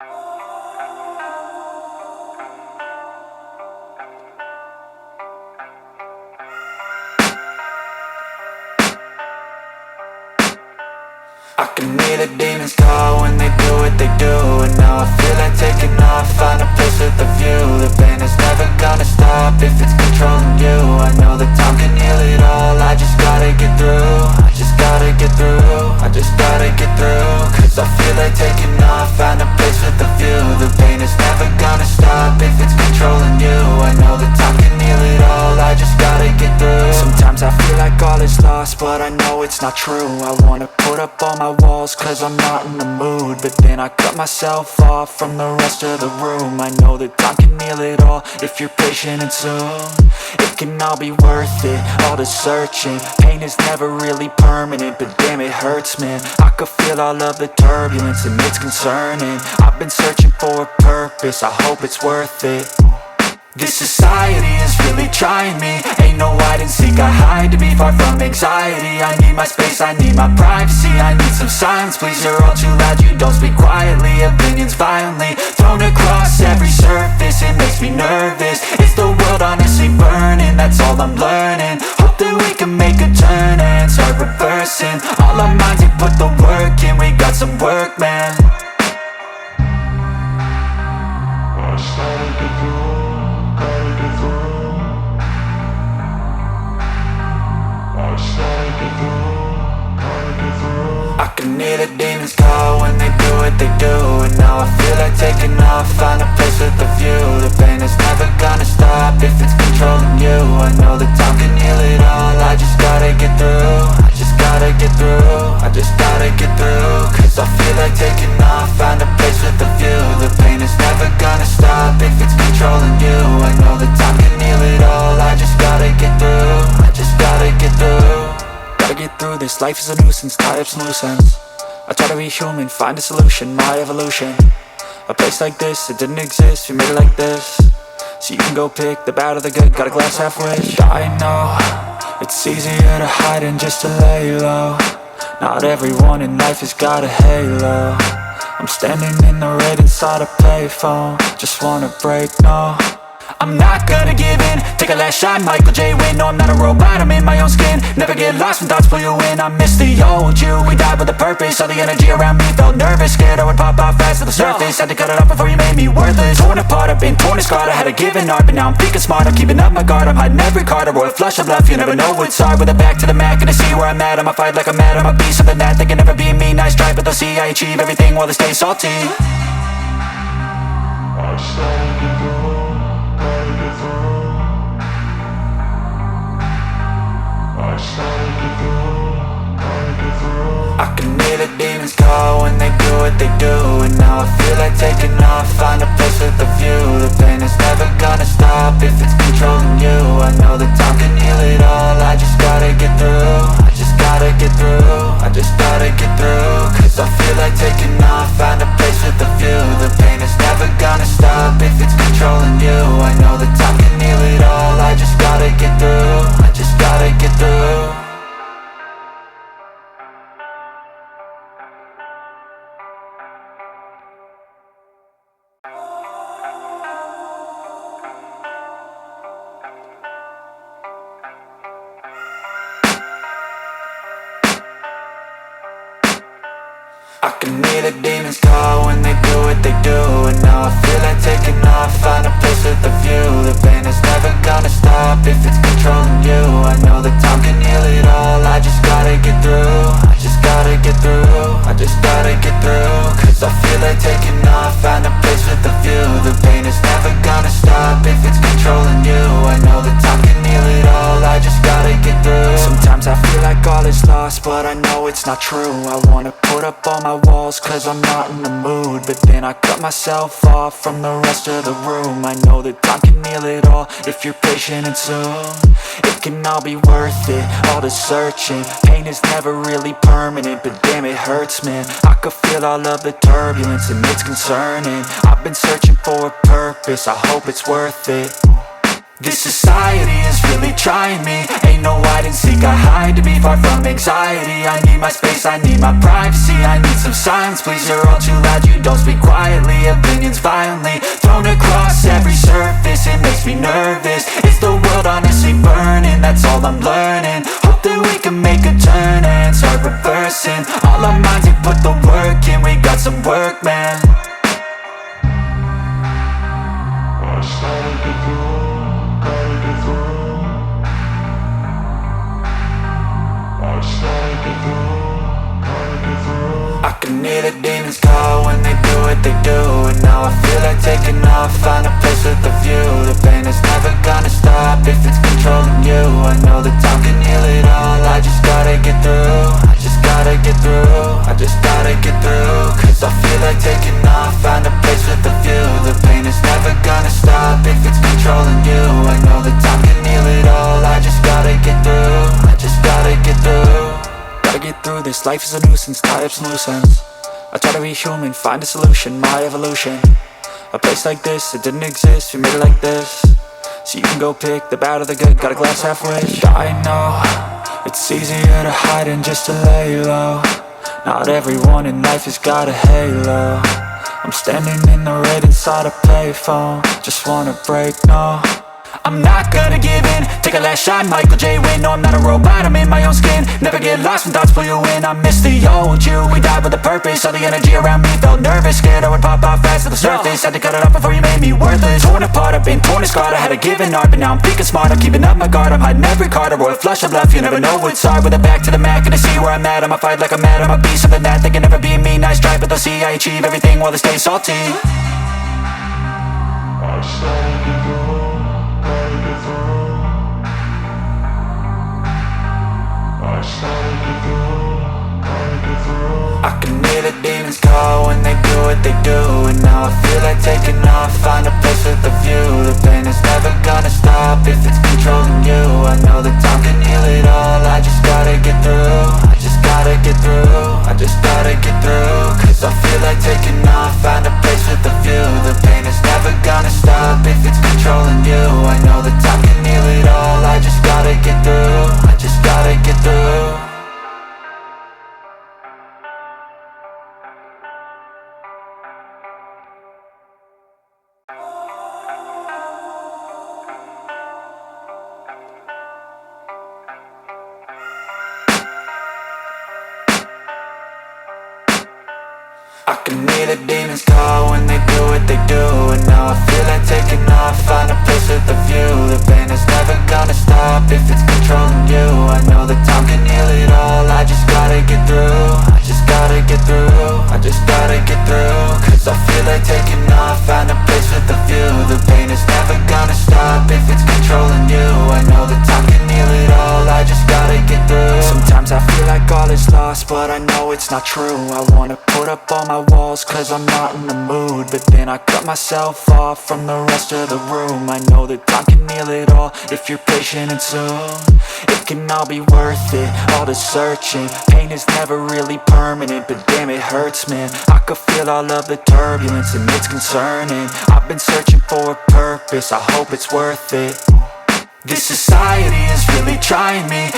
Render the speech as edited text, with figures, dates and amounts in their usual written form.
I can hear the demons call when they do what they do. And now I feel like taking off, find a place with a view. The pain is never gonna stop if it's controlling you. I know that time can heal it all, I just gotta get through. I just gotta get through, I just gotta get through. Cause I feel like taking off, find a place with a view. The pain is never gonna stop if it's controlling you. I know that time can heal it all, I just gotta get through. Sometimes I feel like all is lost, but I know it's not true. I wanna put up all my walls cause I'm not in the mood, but then I cut myself off from the rest of the room. I know that time can heal it all if you're patient, and soon it can all be worth it, all the searching. Pain is never really permanent, but damn it hurts, man. I could feel all of the turbulence and it's concerning. I've been searching for a purpose, I hope it's worth it. This society is really trying me. Ain't no hide and seek, I hide to be far from anxiety. I need my space, I need my privacy. I need some silence, please, you're all too loud. You don't speak quietly, opinions violently thrown across every surface. It makes me nervous, is the world honestly burning? That's all I'm learning. Hope that we can make a turn and start reversing all our minds and put the work in. We got some work, man. I started to grow. I can hear the demons call when they do what they do. And now I feel like taking off, find a place with a view. The pain is never gonna stop if it's controlling you. I know that time can heal it all, I just gotta get through. I just gotta get through, I just gotta get through. Cause I feel like taking off, find a place with a view. The pain is never gonna stop if it's controlling you. I know that time can heal it all, I just gotta get through. I just gotta get through. Gotta get through this, life is a nuisance, tie up some loose ends. I try to be human, find a solution, my evolution. A place like this, it didn't exist, we made it like this. So you can go pick the bad or the good, got a glass half wish. I know, it's easier to hide than just to lay low. Not everyone in life has got a halo. I'm standing in the red inside a payphone, just wanna break, no. I'm not gonna give in, take a last shot, Michael J. Win. No, I'm not a robot, I'm in my own skin. Never get lost when thoughts pull you in. I miss the old you, we died with a purpose. All the energy around me felt nervous, scared I would pop off fast to the surface. Had to cut it off before you made me worthless. Torn apart, I've been torn and scarred. I had a given art, but now I'm thinking smart. I'm keeping up my guard, I'm hiding every card. A royal flush of left, you never know what's hard. With a back to the mat, gonna see where I'm at. I'ma fight like I'm mad, I'ma be something that they can never be me. Nice try, but they'll see I achieve everything while they stay salty. I started to grow. I can hear the demons call when they do what they do. And now I feel like taking off, find a place with a view. The pain is never gonna stop if it's controlling you. I know that time can heal it all, I just gotta get through. I just gotta get through, I just gotta get through. Cause I feel like taking off, find a place with a view. The pain is never gonna stop if it's controlling you. I know that time can heal it all, I just gotta get through. I just gotta get through. I can hear the demons call when they do what they do. And now I feel like taking off, find a place with a view. The pain is never gonna stop if it's controlling you. I know that time can heal it all, I just gotta get through. I just gotta get through, I just gotta get through. Cause I feel like taking off, find a place with a view. The pain is never gonna stop if it's controlling you. I know that time can heal it all, I just gotta get through. Sometimes I feel like all is lost, but I know it's not true. I wanna put up all my walls cause I'm not in the mood, but then I cut myself off from the rest of the room. I know that time can heal it all if you're patient, and soon it can all be worth it, all the searching. Pain is never really permanent, but damn it hurts, man. I could feel all of the turbulence and it's concerning. I've been searching for a purpose, I hope it's worth it. This society is really trying me. Ain't no hide and seek, I hide to be far from anxiety. I need my space, I need my privacy. I need some silence, please, you're all too loud. You don't speak quietly, opinions violently thrown across every surface. It makes me nervous. Is the world honestly burning? That's all I'm learning. Hope that we can make a turn and start reversing all our minds and put the work in. We got some work, man. I started to do. I can hear the demons call when they do what they do. And now I feel like taking off, find a place with a view. The pain is never gonna stop if it's controlling you. I know that time can heal it all. I just gotta get through. I just gotta get through. I just gotta get through. Cause I feel like taking off, find a place with a view. The pain is never gonna stop if it's controlling you. I know that time can heal it all. I just gotta get through. I just gotta get through. Gotta get through this, life is a nuisance, tie up some loose ends. I try to be human, find a solution, my evolution. A place like this, it didn't exist, we made it like this. So you can go pick the bad or the good, got a glass halfway. I know, it's easier to hide than just to lay low. Not everyone in life has got a halo. I'm standing in the red inside a payphone. Just wanna break, no, I'm not gonna give in. Take a last shot, Michael J. Win. No, I'm not a robot, I'm in my own skin. Never get lost when thoughts pull you in. I miss the old you, we died with a purpose. All the energy around me felt nervous. Scared I would pop out fast to the surface. Had to cut it off before you made me worthless. Torn apart, I've been torn and scarred. I had a given art, but now I'm thinking smart. I'm keeping up my guard, I'm hiding every card. A royal flush of bluff, you never know what's hard. With a back to the mat, gonna see where I'm at. I'ma fight like I'm mad, I'ma be something that they can never be me. Nice try, but they'll see I achieve everything while they stay salty. I started to go. I can hear the demons call when they do what they do. And now I feel like taking off, find a place with a view. The pain is never gonna stop if it's controlling you. I know that time can heal it all. I just gotta get through. I just gotta get through. I just gotta get through. Cause I feel like taking off, find a place with a view. The pain is never gonna stop if it's controlling you. I know that time can heal it all. I just gotta get through. I just gotta get through. I can hear the demons call when they do what they do. And now I feel like taking off, find a place with a view. The pain is never gonna stop if it's controlling you. I know that time can heal it all. I just gotta get through. I just gotta get through. I just gotta get through. Cause I feel like taking off, find a place with a view. The pain is never gonna stop if it's controlling you. I know that time can heal it all. I just gotta get through. Sometimes I feel like all is lost, but I know it's not true. I wanna put up all my walls cause I'm not in the mood. But then I cut myself off from the rest of the room. I know that time can heal it all if you're patient and soon. It can all be worth it, all the searching. Pain is never really permanent, but damn it hurts, man. I could feel all of the turbulence and it's concerning. I've been searching for a purpose, I hope it's worth it. This society is really trying me.